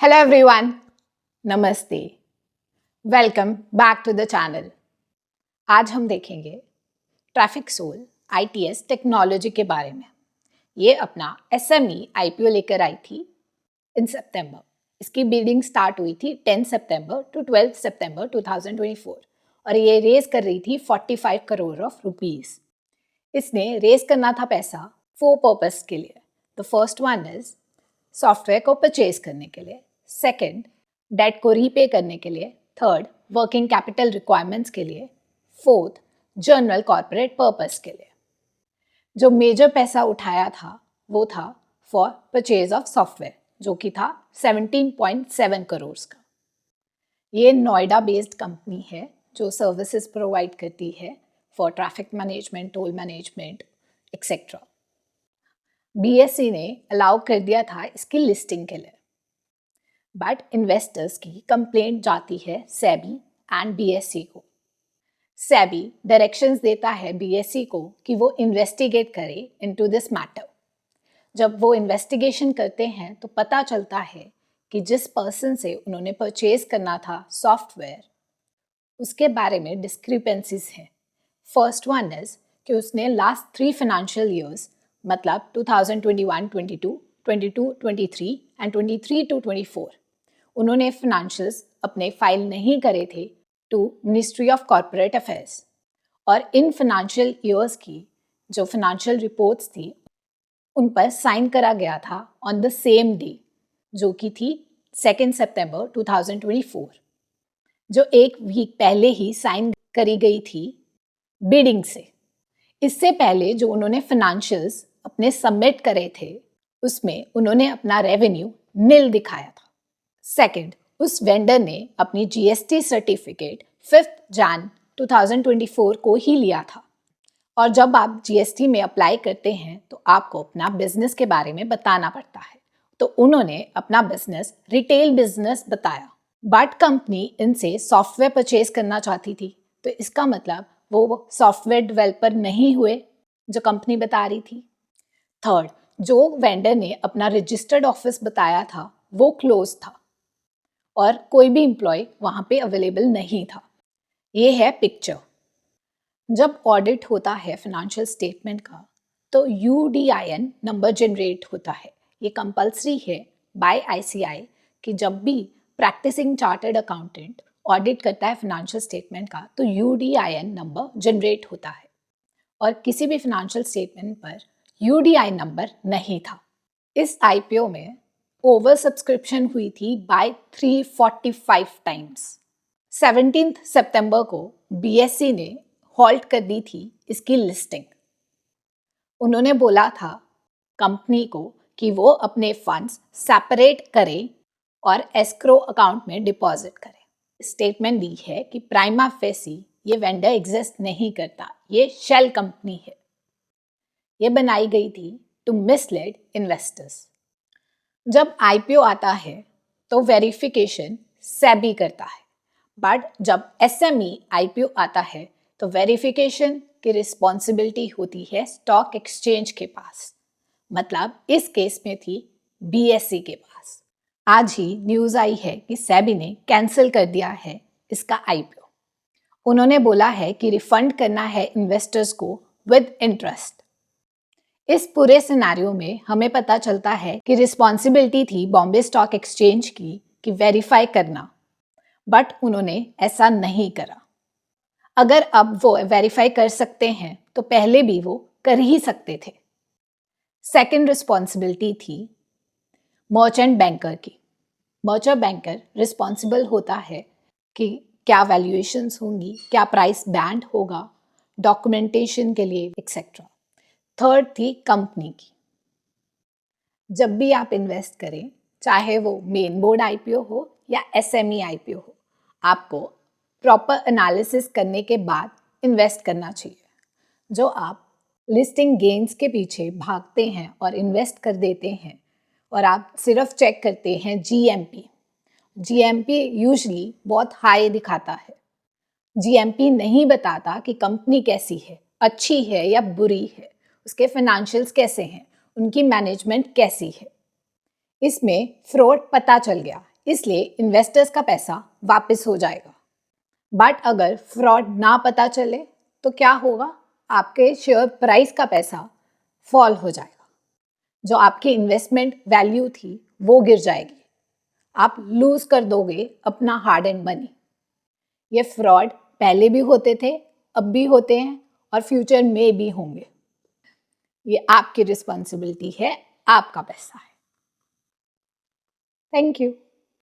Hello everyone, Namaste. Welcome back to the channel. आज हम देखेंगे ट्रैफिक सोल ITS टेक्नोलॉजी के बारे में। ये अपना SME IPO लेकर आई थी इन सितंबर। इसकी बिडिंग स्टार्ट हुई थी 10 सितंबर टू 12 सितंबर 2024 और ये रेज कर रही थी 45 करोड़ ऑफ रुपीस। इसने रेज करना था पैसा 4 पर्पस के लिए। The first one is software को परचेज करने के लिए, सेकंड डेट को रीपे करने के लिए, थर्ड वर्किंग कैपिटल रिक्वायरमेंट्स के लिए, फोर्थ जनरल कॉर्पोरेट पर्पस के लिए। जो मेजर पैसा उठाया था वो था फॉर परचेज ऑफ सॉफ्टवेयर, जो कि था 17.7 करोड़ का। ये नोएडा बेस्ड कंपनी है जो सर्विसेज प्रोवाइड करती है for traffic management, toll management etcetera. BSE ने अलाउ कर दिया था इसकी लिस्टिंग के लिए, बट इन्वेस्टर्स की कंप्लेंट जाती है सेबी एंड BSE को। सेबी डायरेक्शंस देता है BSE को कि वो इन्वेस्टिगेट करे इनटू दिस मैटर। जब वो इन्वेस्टिगेशन करते हैं तो पता चलता है कि जिस पर्सन से उन्होंने परचेज करना था सॉफ्टवेयर, उसके बारे में डिस्क्रिपेंसीज हैं। फर्स्ट वन इज कि उसने लास्ट 3 फाइनेंशियल ईयर्स मतलब 2021-22, 22-23 एंड 23-24 उन्होंने फाइनेंशियल्स अपने फाइल नहीं करे थे to ministry of corporate affairs, और इन फाइनेंशियल ईयर्स की जो फाइनेंशियल रिपोर्ट्स थी उन पर साइन करा गया था ऑन द सेम डे, जो कि थी 2 सितंबर 2024, जो एक वीक पहले ही साइन करी गई थी बिडिंग से। इससे पहले जो उन्होंने फाइनेंशियल्स अपने सबमिट करे थे उसमें उन्होंने अपना रेवेन्यू नील दिखाया था। सेकंड, उस वेंडर ने अपनी GST सर्टिफिकेट 5 जन 2024 को ही लिया था, और जब आप GST में अप्लाई करते हैं तो आपको अपना बिजनेस के बारे में बताना पड़ता है। तो उन्होंने अपना बिजनेस रिटेल बिजनेस बताया, बट कंपनी इनसे सॉफ्टवेयर परचेज करना चाहती थी, तो इसका मतलब वो सॉफ्टवेयर डेवलपर नहीं हुए जो कंपनी बता रही थी। थर्ड, जो वेंडर ने अपना रजिस्टर्ड ऑफिस बताया था वो क्लोज था और कोई भी एम्प्लॉय वहाँ पे अवेलेबल नहीं था। ये है पिक्चर। जब ऑडिट होता है फाइनेंशियल स्टेटमेंट का तो UDIN नंबर जनरेट होता है। ये कंपलसरी है बाय ICAI कि जब भी प्रैक्टिसिंग चार्टर्ड अकाउंटेंट ऑडिट करता है फाइनेंशियल स्टेटमेंट का तो UDIN नंबर जनरेट होता है, और किसी भी फाइनेंशियल स्टेटमेंट पर UDI नंबर नहीं था। इस IPO में ओवर सब्सक्रिप्शन हुई थी बाय 345 टाइम्स। 17 सितंबर को BSE ने हॉल्ट कर दी थी इसकी लिस्टिंग। उन्होंने बोला था कंपनी को कि वो अपने फंड्स सेपरेट करे और एस्क्रो अकाउंट में डिपॉजिट करे। स्टेटमेंट दी है कि प्राइमा फेसी ये वेंडर एग्जिस्ट नहीं करता, ये शेल कंपनी है। ये बनाई गई थी टू मिसलीड इन्वेस्टर्स। जब IPO आता है तो वेरिफिकेशन सेबी करता है, बट जब SME IPO आता है तो वेरिफिकेशन की रिस्पॉन्सिबिलिटी होती है स्टॉक एक्सचेंज के पास। मतलब इस केस में थी BSE के पास। आज ही न्यूज़ आई है कि सेबी ने कैंसिल कर दिया है इसका IPO। उन्होंने बोला है कि रिफंड करना है इन्वेस्टर्स को विद इंटरेस्ट। इस पूरे सिनेरियो में हमें पता चलता है कि रिस्पॉन्सिबिलिटी थी बॉम्बे स्टॉक एक्सचेंज की कि वेरीफाई करना, बट उन्होंने ऐसा नहीं करा। अगर अब वो वेरीफाई कर सकते हैं तो पहले भी वो कर ही सकते थे। सेकंड रिस्पॉन्सिबिलिटी थी मर्चेंट बैंकर की। मर्चेंट बैंकर रिस्पॉन्सिबल होता है कि क्या वैल्यूएशंस होंगी, क्या प्राइस बैंड होगा, डॉक्यूमेंटेशन के लिए एक्सेट्रा। थर्ड थी कंपनी की। जब भी आप इन्वेस्ट करें, चाहे वो मेन बोर्ड IPO हो या SME IPO हो, आपको प्रॉपर एनालिसिस करने के बाद इन्वेस्ट करना चाहिए। जो आप लिस्टिंग गेन्स के पीछे भागते हैं और इन्वेस्ट कर देते हैं और आप सिर्फ चेक करते हैं GMP यूजुअली बहुत हाई दिखाता है। GMP नहीं बताता कि कंपनी कैसी है, अच्छी है या बुरी है, उसके फाइनेंशियल्स कैसे हैं, उनकी मैनेजमेंट कैसी है। इसमें फ्रॉड पता चल गया। इसलिए इन्वेस्टर्स का पैसा वापस हो जाएगा। बट अगर फ्रॉड ना पता चले तो क्या होगा? आपके शेयर प्राइस का पैसा फॉल हो जाएगा, जो आपकी इन्वेस्टमेंट वैल्यू थी वो गिर जाएगी, आप लूज कर दोगे अपना हार्ड एंड मनी। ये फ्रॉड पहले भी होते थे, अब भी होते हैं और फ्यूचर में भी होंगे। ये आपकी रिस्पॉन्सिबिलिटी है, आपका पैसा है। Thank you.